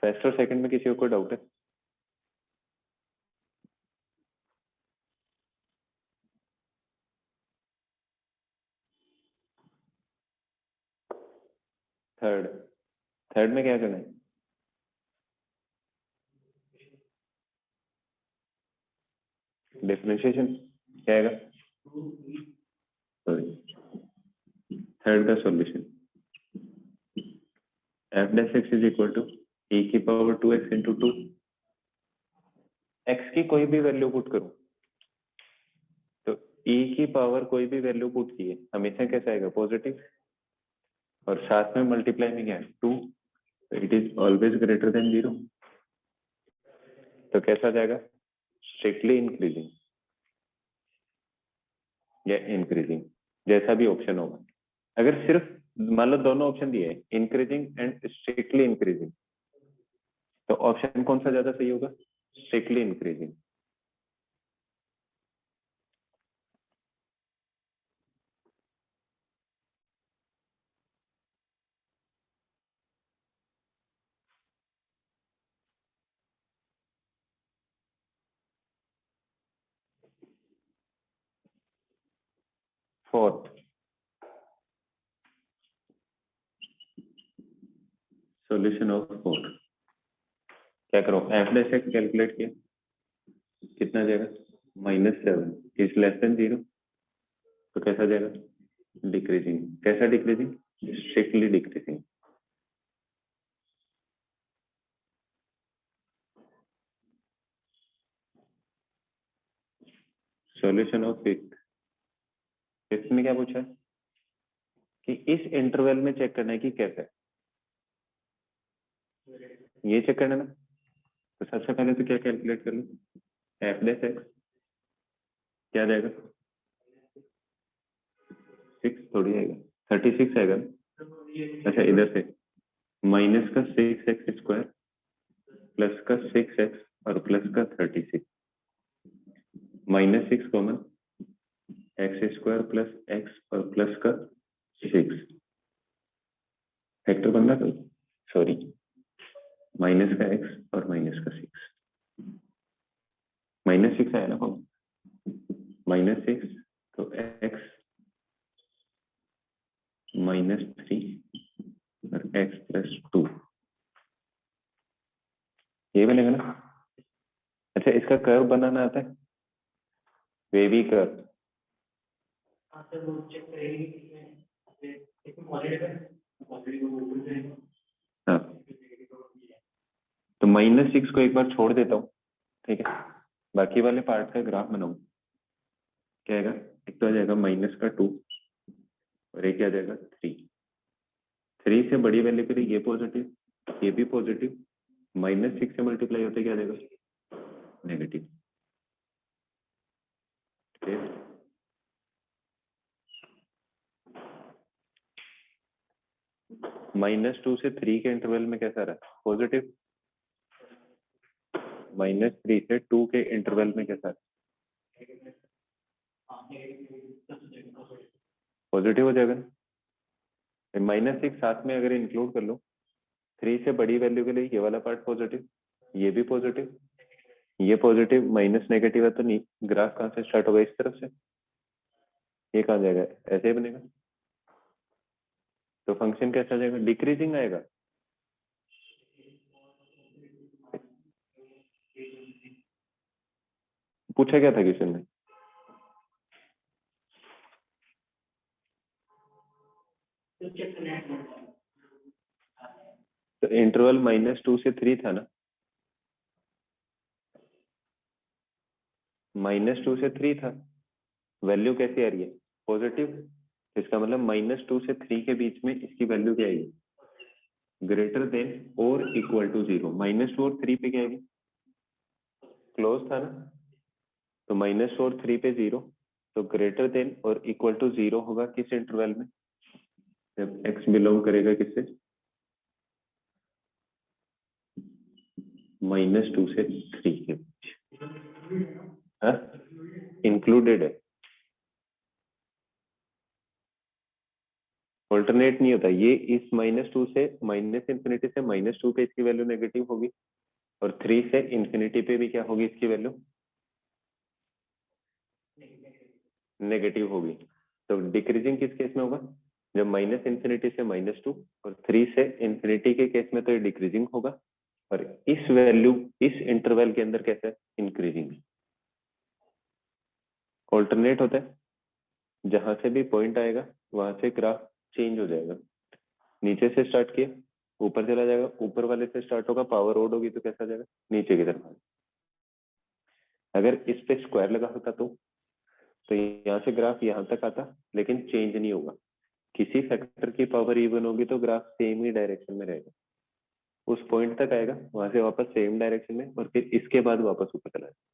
फर्स्ट और सेकंड में किसी को कोई डाउट है? थर्ड थर्ड में क्या करना है? डिफरेंशिएशन क्या आएगा? सॉरी, थर्ड का solution f dash x is equal to e⁻²x into 2। X की कोई भी वैल्यू पुट करूं तो e⁻ कोई भी वैल्यू पुट की है हमेशा कैसा आएगा? पॉजिटिव। और साथ में मल्टीप्लाई में क्या है? 2। It is always greater than 0। तो कैसा जाएगा? स्ट्रिक्टली इंक्रीजिंग या इंक्रीजिंग, जैसा भी ऑप्शन होगा। अगर सिर्फ मान लो दोनों ऑप्शन दिए, इंक्रीजिंग एंड स्ट्रिक्टली इंक्रीजिंग, तो ऑप्शन कौन सा ज्यादा सही होगा? Strictly increasing. Fourth solution of fourth क्या करो, एफ डैश एक्स कैलकुलेट किया, कितना जाएगा -7 इज लेस देन 0, तो कैसा जाएगा डिक्रीजिंग। कैसा decreasing? Strictly decreasing. Solution of fifth, fifth में क्या पूछा है कि इस इंटरवल में चेक करना है कि कैसा है, ये चेक करना है ना। तो सबसे पहले तो क्या कैलकुलेट कर लो, एफ डैश एक्स क्या जाएगा 6 थोड़ी आएगा 36 आएगा। अच्छा इधर से माइनस का 6x² प्लस का 6x और प्लस का 36, -6 कॉमन, x² प्लस x और प्लस का 6 फैक्टर बन रहा था, सॉरी माइनस का x और माइनस का 6, -6 आया ना कॉमन, -6 तो x -3 और x + 2 ये बनेगा ना। अच्छा इसका कर्व बनाना आता है, वेवी कर्व। हाँ तो -6 को एक बार छोड़ देता हूँ, ठीक है, बाकी वाले पार्ट का ग्राफ बनाऊं, क्या आएगा, एक तो आ जाएगा -2 और एक आ जाएगा 3 से बड़ी वैल्यू के लिए ये पॉजिटिव, ये भी पॉजिटिव, -6 से मल्टीप्लाई होते क्या आ जाएगा नेगेटिव। -2 से 3 के इंटरवल में कैसा रहा पॉजिटिव, -3 से 2 के इंटरवल में कैसा पॉजिटिव हो जाएगा। -6 साथ में अगर इंक्लूड कर लो, 3 से बड़ी वैल्यू के लिए ये वाला पार्ट पॉजिटिव, ये भी पॉजिटिव, ये पॉजिटिव माइनस नेगेटिव है, तो नहीं ग्राफ कहाँ से स्टार्ट होगा, इस तरफ से, ये कहाँ जाएगा, ऐसे ही बनेगा। तो फंक्शन कैसा जाएगा, डिक्रीजिंग आएगा। पूछा क्या था क्वेश्चन में, तो इंटरवल -2 से 3 था ना, -2 से 3 था, वैल्यू कैसी आ रही है पॉजिटिव, इसका मतलब -2 से 3 के बीच में इसकी वैल्यू क्या आएगी, ग्रेटर देन और इक्वल टू 0। -2 और 3 पे क्या आएगी, क्लोज था ना, तो -2 और 3 पे 0, तो ग्रेटर देन और इक्वल टू 0 होगा किस इंटरवल में, जब x बिलोंग करेगा किससे, -2 से 3 के, इंक्लूडेड है, ऑल्टरनेट नहीं होता ये, इस -2 से -इंफिनिटी से -2 पे इसकी वैल्यू नेगेटिव होगी, और 3 से इंफिनिटी पे भी क्या होगी इसकी वैल्यू नेगेटिव होगी। तो डिक्रीजिंग किस केस में होगा, जब -इंफिनिटी से -2 और 3 से इंफिनिटी के केस में तो ये डिक्रीजिंग होगा, और इस वैल्यू इस इंटरवल के अंदर कैसा है इंक्रीजिंग। ऑल्टरनेट होता है, जहां से भी पॉइंट आएगा वहां से ग्राफ चेंज हो जाएगा, नीचे से स्टार्ट किया ऊपर चला जाएगा, ऊपर वाले से स्टार्ट होगा, पावर ओड होगी तो कैसा जाएगा नीचे की तरफ। अगर इस पे स्क्वायर लगा होता तो यहाँ से ग्राफ यहाँ तक आता, लेकिन चेंज नहीं होगा, किसी फैक्टर की पावर इवन होगी तो ग्राफ सेम ही डायरेक्शन में रहेगा, उस पॉइंट तक आएगा, वहां से वापस सेम डायरेक्शन में, और फिर इसके बाद वापस ऊपर चला जाएगा।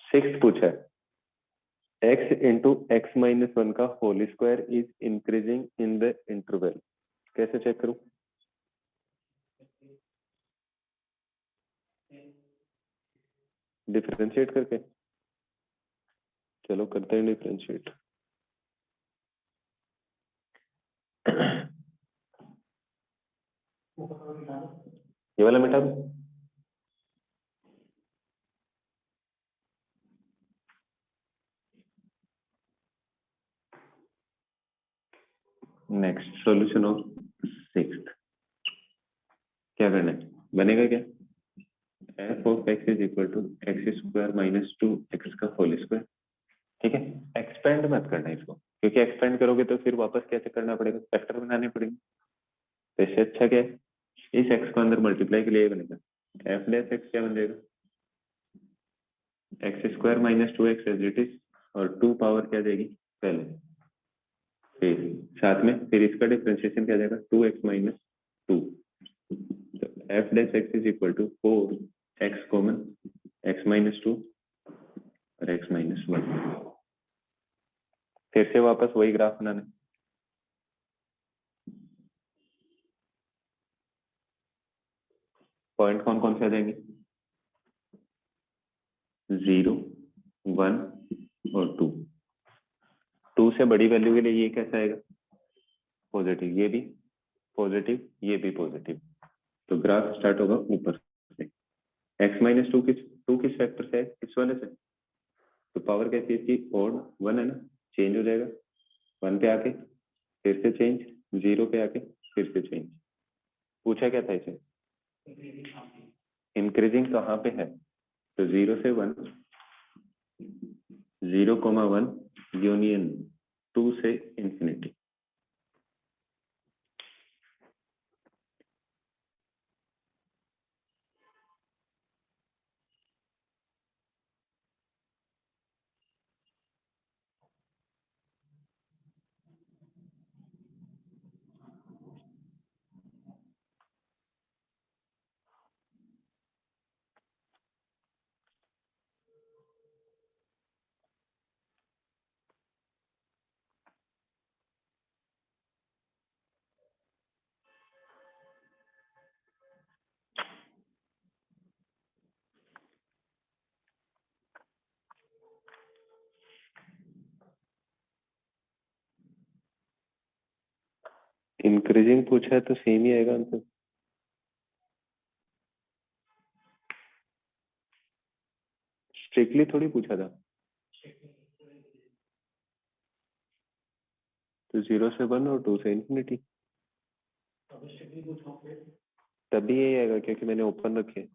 सिक्स पूछा है, x इंटू x-1 का whole square is increasing in the interval, कैसे चेक करूं, डिफरेंशिएट करके, चलो करते हैं डिफरेंशिएट। ये वाला मिटा दो, नेक्स्ट सॉल्यूशन ऑफ सिक्स्थ, क्या करना है, बनेगा क्या, f of x is equal to x square minus 2x का होल स्क्वायर। ठीक है, एक्सपेंड मत करना इसको, क्योंकि एक्सपेंड करोगे तो फिर वापस कैसे करना पड़ेगा, फैक्टर बनाने पड़ेंगे। तो इससे अच्छा क्या है, इस एक्स को अंदर मल्टीप्लाई के लिए बनेगा, एफ डैश एक्स क्या बन जाएगा, x square minus 2x as it is, और 2 पावर क्या जाएगी पहले, फिर साथ में फिर इसका डिफरेंशिएशन क्या जाएगा 2x माइनस 2, तो f dash x is equal to 4x common x minus 2 और x माइनस 1। फिर से वापस वही ग्राफ बनाना है, पॉइंट कौन कौन से आ जाएंगे, 0 1 और 2। 2 से बड़ी वैल्यू के लिए ये कैसा आएगा, पॉजिटिव, ये भी पॉजिटिव, ये भी पॉजिटिव, तो ग्राफ स्टार्ट होगा ऊपर से। x माइनस 2 किस फैक्टर से है, इस वाले से, तो पावर कैसी है इसकी, ओड 1 है ना, चेंज हो जाएगा 1 पे आके, फिर से चेंज, 0 पे आके फिर से चेंज। पूछा क्या था इसे, इंक्रीजिंग कहाँ पे है, तो 0 से 1, 0,1 यूनियन 2 से इंफिनिटी। इंक्रीजिंग पूछा है तो सेम ही आएगा आंसर, स्ट्रिक्टली थोड़ी पूछा था, तो 0 से 1 और 2 से इंफिनिटी, तभी यही आएगा क्योंकि मैंने ओपन रखे।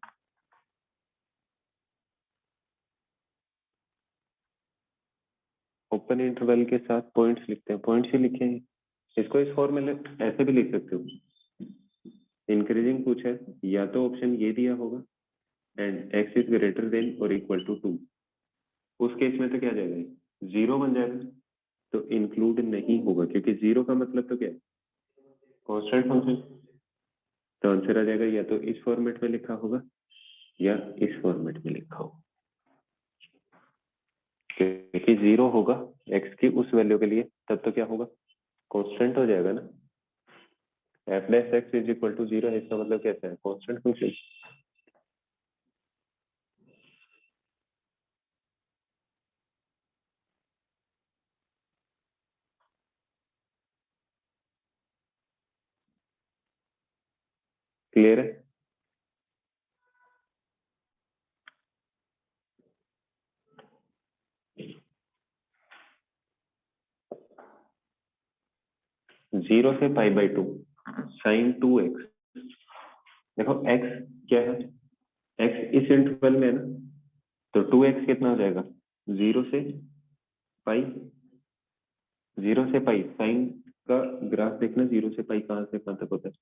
ओपन इंटरवल के साथ पॉइंट्स लिखते हैं, पॉइंट्स ही लिखे हैं, इसको इस फॉर्मूले ऐसे भी लिख सकते हो, इंक्रीजिंग पूछा है या तो ऑप्शन ये दिया होगा and x is greater then और इक्वल टू 2, उस केस में तो क्या जाएगा, 0 बन जाएगा, तो इंक्लूड नहीं होगा क्योंकि 0 का मतलब तो क्या है, कांस्टेंट फंक्शन, तो आंसर आ जाएगा या तो इस फॉर्मेट में लिखा होगा या इस फॉर्मेट में लिखा होगा, क्योंकि 0 होगा x की उस वैल्यू के लिए, तब तो क्या होगा, कांस्टेंट हो जाएगा ना, f dash x is equal to 0 है, इसका मतलब कैसा है, कांस्टेंट फंक्शन। क्लियर है, जीरो से पाई बाई 2 साइन 2x, देखो x क्या है, x इस इंटरवल में है ना, तो 2x कितना हो जाएगा, 0 से पाई, 0 से पाई, साइन का ग्राफ देखना, 0 से पाई कहाँ से कहाँ तक होता है,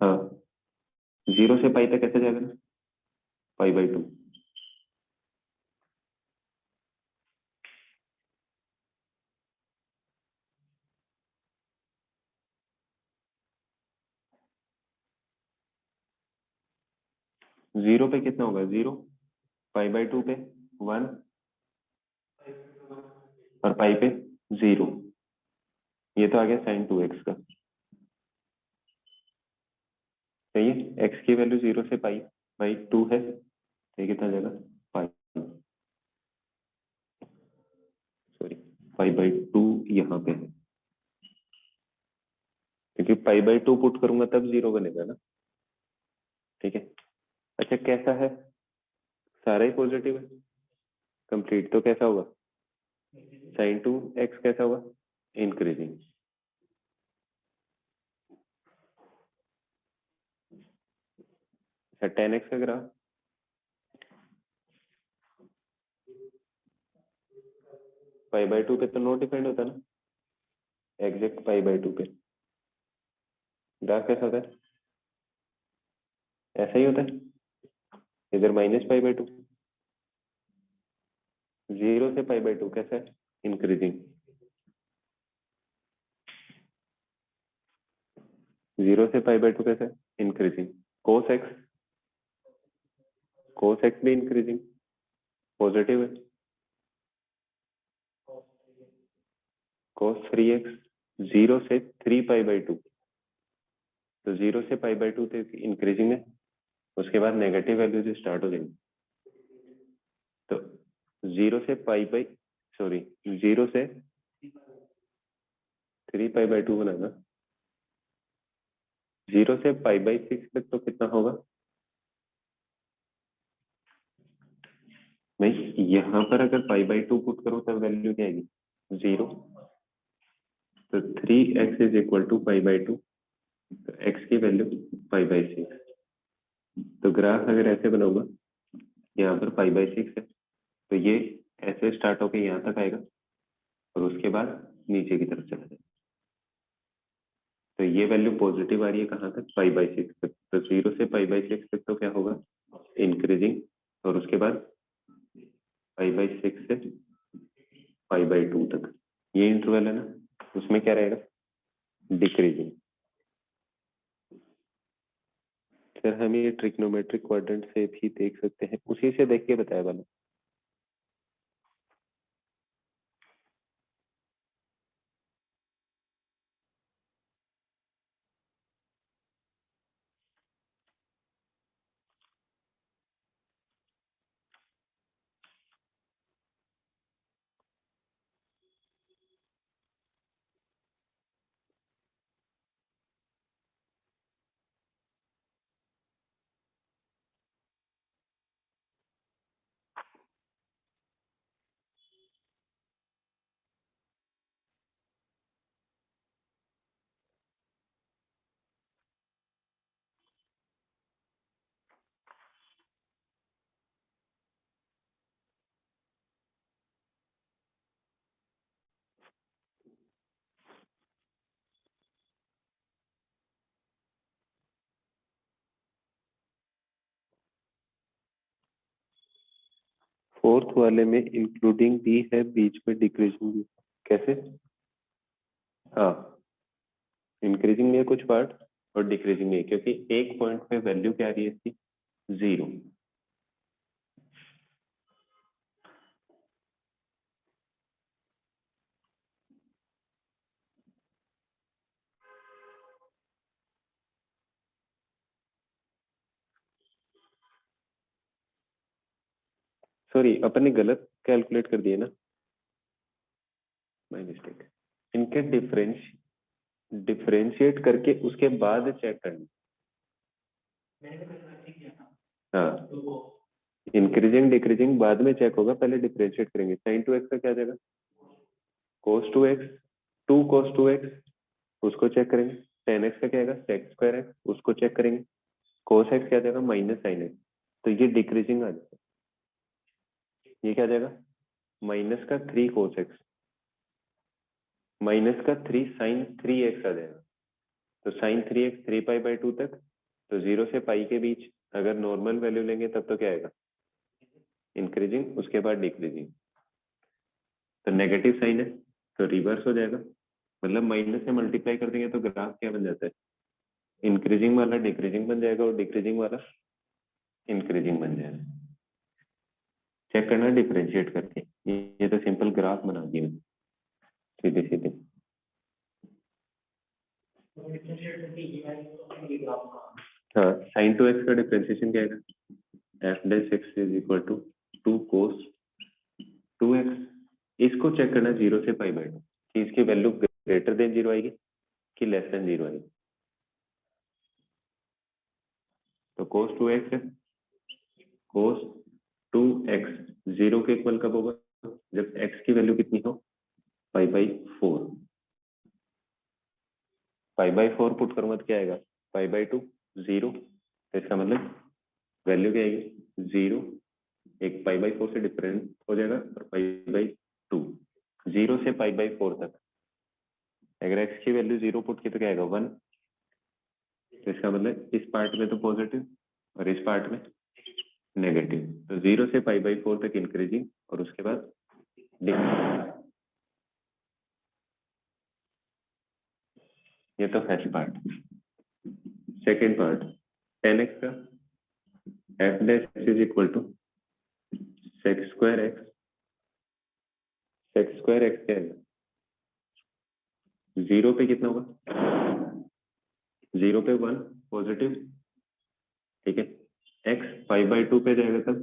हाँ 0 से पाई तक कैसे जाएगा ना, पाई बाई 2, 0 पे कितना होगा, 0, पाई बाई 2 पे 1 और पाई पे 0, ये तो आ गया साइन 2x का, सही है, x की वैल्यू 0 से पाई बाई 2 है, तो ये कितना जाएगा, पाई, सॉरी पाई बाई 2 यहाँ पे है, क्योंकि पाई बाई 2 पुट करूंगा तब 0 बनेगा ना, ठीक है। अच्छा कैसा है, सारा ही पॉजिटिव है, कंप्लीट तो कैसा होगा, साइन 2x कैसा होगा, इंक्रीजिंग। अच्छा 10x का ग्राफ π/2 पे तो नॉट डिपेंड होता ना, एग्जैक्ट π/2 पे ग्राफ कैसा होता है? ऐसा ही होता है, इधर -π/2, 0 से π/2 कैसा है? इंक्रीजिंग। 0 से π/2 कैसा है? इंक्रीजिंग। cos x भी इंक्रीजिंग, पॉजिटिव है। cos 3x 0 से 3π/2, तो 0 से π/2 तक इंक्रीजिंग है, उसके बाद नेगेटिव वैल्यू से स्टार्ट हो जाएगी। तो 0 से 0 से 3π/2 बनाना, 0 से π/6 तक तो कितना होगा भाई? यहाँ पर अगर π/2 पुट करो तब वैल्यू क्या आएगी? 0। तो 3x इज इक्वल टू π/2, तो x की वैल्यू π/6। तो ग्राफ अगर ऐसे बनाऊंगा, यहाँ पर π/6 है, तो ये ऐसे स्टार्ट होके यहाँ तक आएगा और उसके बाद नीचे की तरफ चला जाएगा। तो ये वैल्यू पॉजिटिव आ रही है कहाँ तक? π/6 तक। तो 0 से π/6 तक तो क्या होगा? इंक्रीजिंग, और उसके बाद π/6 से π/2 तक, ये इंटरवल है ना, उसमें क्या रहेगा? डिक्रीजिंग। सर हम ये ट्रिग्नोमेट्रिक क्वाड्रेंट से भी देख सकते हैं, उसी से देख के बताया वाला। फोर्थ वाले में इंक्लूडिंग भी है, बीच में डिक्रीजिंग भी। कैसे? हाँ, इंक्रीजिंग में है कुछ पार्ट और डिक्रीजिंग में है, क्योंकि एक पॉइंट पे वैल्यू क्या आ रही है इसकी? 0। सॉरी, अपन ने गलत कैलकुलेट कर दिया ना, माय मिस्टेक। इनके डिफरेंशिएट करके उसके बाद चेक करना। हाँ, इंक्रीजिंग डिक्रीजिंग बाद में चेक होगा, पहले डिफरेंशिएट करेंगे। sin 2x का क्या आ जाएगा? cos 2x, 2 cos 2x, उसको चेक करेंगे। tan x का क्या आएगा? sec2x, उसको चेक करेंगे। cos x क्या आ जाएगा? -sin x। तो ये डिक्रीजिंग आ जाएगा, ये क्या आ जाएगा? -3 cos x, -3 sin 3x आ जाएगा। तो sin 3x 3π/2 तक, तो 0 से पाई के बीच अगर नॉर्मल वैल्यू लेंगे तब तो क्या आएगा? इंक्रीजिंग, उसके बाद डिक्रीजिंग। तो नेगेटिव साइन है तो रिवर्स हो जाएगा, मतलब माइनस से मल्टीप्लाई कर देंगे तो ग्राफ क्या बन जाता है? इंक्रीजिंग वाला डिक्रीजिंग बन जाएगा और डिक्रीजिंग वाला इंक्रीजिंग बन जाएगा। चेक करना डिफरेंशिएट करके, ये तो सिंपल ग्राफ बना दिए सीधे सीधे। हाँ, sin 2x का डिफरेंशिएशन क्या है? f(x) is equal to 2 cos 2x। इसको चेक करना 0 से π/2 कि इसकी वैल्यू ग्रेटर देन 0 आएगी कि लेस देन 0 आएगी। तो cos 2x है, cos 2x 0 के इक्वल कब होगा? जब x की वैल्यू कितनी हो? π/4। π/4 पुट करूंगा तो क्या आएगा, π/2 0, तो इसका मतलब वैल्यू क्या आएगी 0, एक π/4 से डिफरेंस हो जाएगा और π/2 0 से π/4 तक। अगर x की वैल्यू 0 पुट की तो क्या आएगा 1, तो इसका मतलब इस पार्ट में तो पॉजिटिव और इस पार्ट में नेगेटिव, तो 0 से π/4 तक इंक्रीजिंग और उसके बाद डिक्रीजिंग। ये तो first part. Second part 10x का f dash is equal to sec square x, sec square x क्या है, 0 पे कितना होगा, 0 पे 1 पॉजिटिव, ठीक है, x π/2 पे जाएगा तब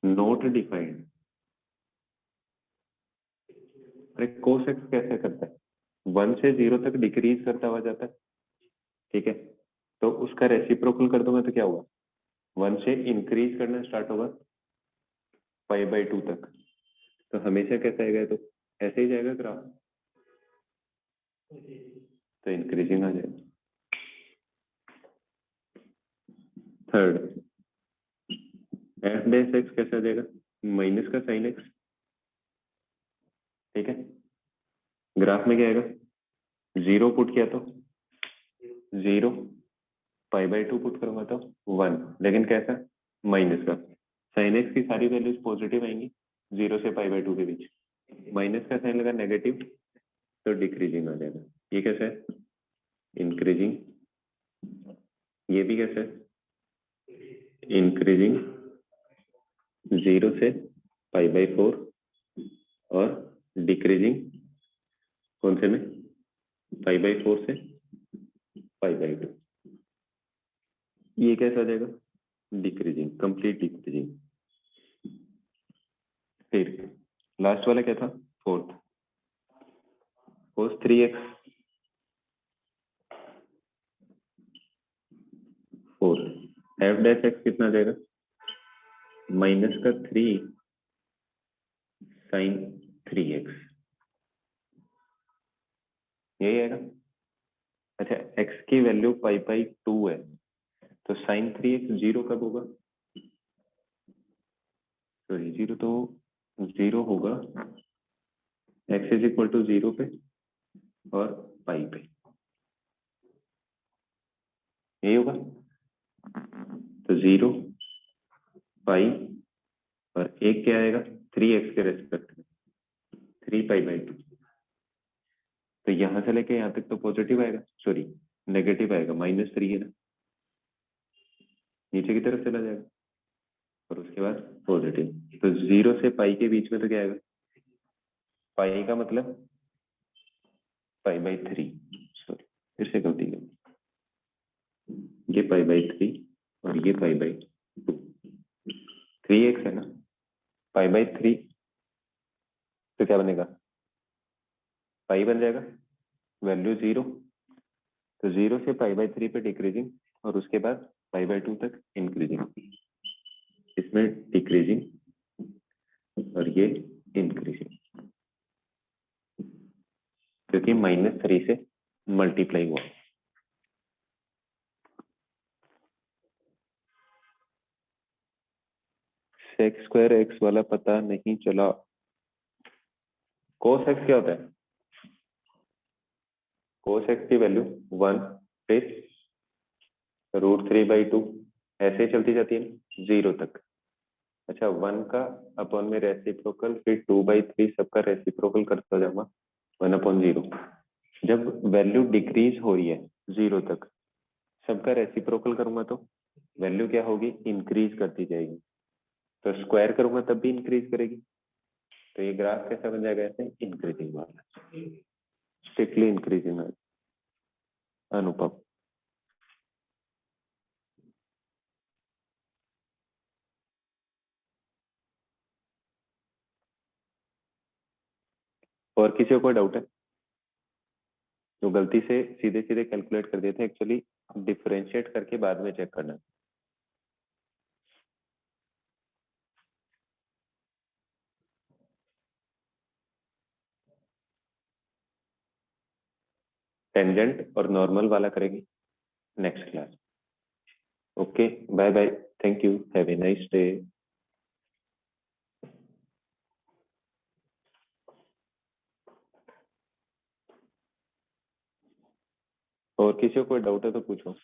नॉट डिफाइंड। अरे cos x कैसे करता है, 1 से 0 तक डिक्रीज करता हुआ जाता है, ठीक है, तो उसका रेसिप्रोकल कर दूंगा तो क्या होगा, 1 से इंक्रीज करना स्टार्ट होगा π/2 तक, तो हमेशा कैसा आएगा, तो ऐसे ही जाएगा ग्राफ, तो इंक्रीजिंग आ जाएगा। थर्ड f डैश x कैसा आ जाएगा, माइनस का साइन x, ठीक है, ग्राफ में क्या आएगा, 0 पुट किया तो 0, π/2 पुट करूंगा तो 1, लेकिन कैसा, माइनस का साइन x की सारी वैल्यूज पॉजिटिव आएंगी 0 से π/2 के बीच, माइनस का साइन लगा नेगेटिव तो डिक्रीजिंग आ जाएगा। ये कैसा है, इंक्रीजिंग, ये भी कैसा है, इंक्रीजिंग 0 से π/4 और डिक्रीजिंग कौन से में, π/4 से π/2, ये कैसा आ जाएगा, डिक्रीजिंग, कंप्लीट डिक्रीजिंग। फिर लास्ट वाला क्या था, fourth cos 3x 4, f dash x कितना आ जाएगा, माइनस का 3 sin 3x, यही आएगा। अच्छा x की वैल्यू π/2 है, तो sin 3x 0 कब होगा, सॉरी 0 तो 0 होगा x इज इक्वल टू 0 पे और पाई पे, यही होगा, तो 0 पाई और एक क्या आएगा 3x के रेस्पेक्ट में 3π/2, तो यहां से लेके यहाँ तक तो पॉजिटिव आएगा, सॉरी नेगेटिव आएगा, -3 है ना, नीचे की तरफ चला जाएगा और उसके बाद पॉजिटिव, तो 0 से पाई के बीच में तो क्या आएगा, पाई का मतलब π/3, सॉरी फिर से गलती कर, ये π/3 और ये π/2, 3x है ना, π/3 तो क्या बनेगा, पाई बन जाएगा, वैल्यू 0, तो 0 से π/3 पे डिक्रीजिंग और उसके बाद π/2 तक इंक्रीजिंग, इसमें डिक्रीजिंग और ये इंक्रीजिंग, क्योंकि -3 से मल्टीप्लाई हुआ। सेक स्क्वायर एक्स वाला पता नहीं चला, कोस एक्स क्या होता है, कोस एक्स की वैल्यू 1 फिर √3/2, ऐसे ही चलती जाती है 0 तक। अच्छा 1 का अपॉन में रेसिप्रोकल, फिर 2/3 सबका रेसिप्रोकल करता जाऊंगा 1/0। जब वैल्यू डिक्रीज हो रही है 0 तक, सबका रेसिप्रोकल करूंगा तो वैल्यू क्या होगी, इंक्रीज करती जाएगी, तो स्क्वायर करूंगा तब भी इंक्रीज करेगी, तो ये ग्राफ कैसा बन जाएगा, ऐसे इंक्रीजिंग वाला, स्ट्रिक्टली इंक्रीजिंग अनुपम। और किसी को कोई डाउट है, जो गलती से सीधे सीधे कैलकुलेट कर दिए थे, एक्चुअली डिफरेंशिएट करके बाद में चेक करना। टेंजेंट और नॉर्मल वाला करेंगे next class. Okay, bye bye, thank you, have a nice day. और किसी को कोई डाउट है तो पूछो।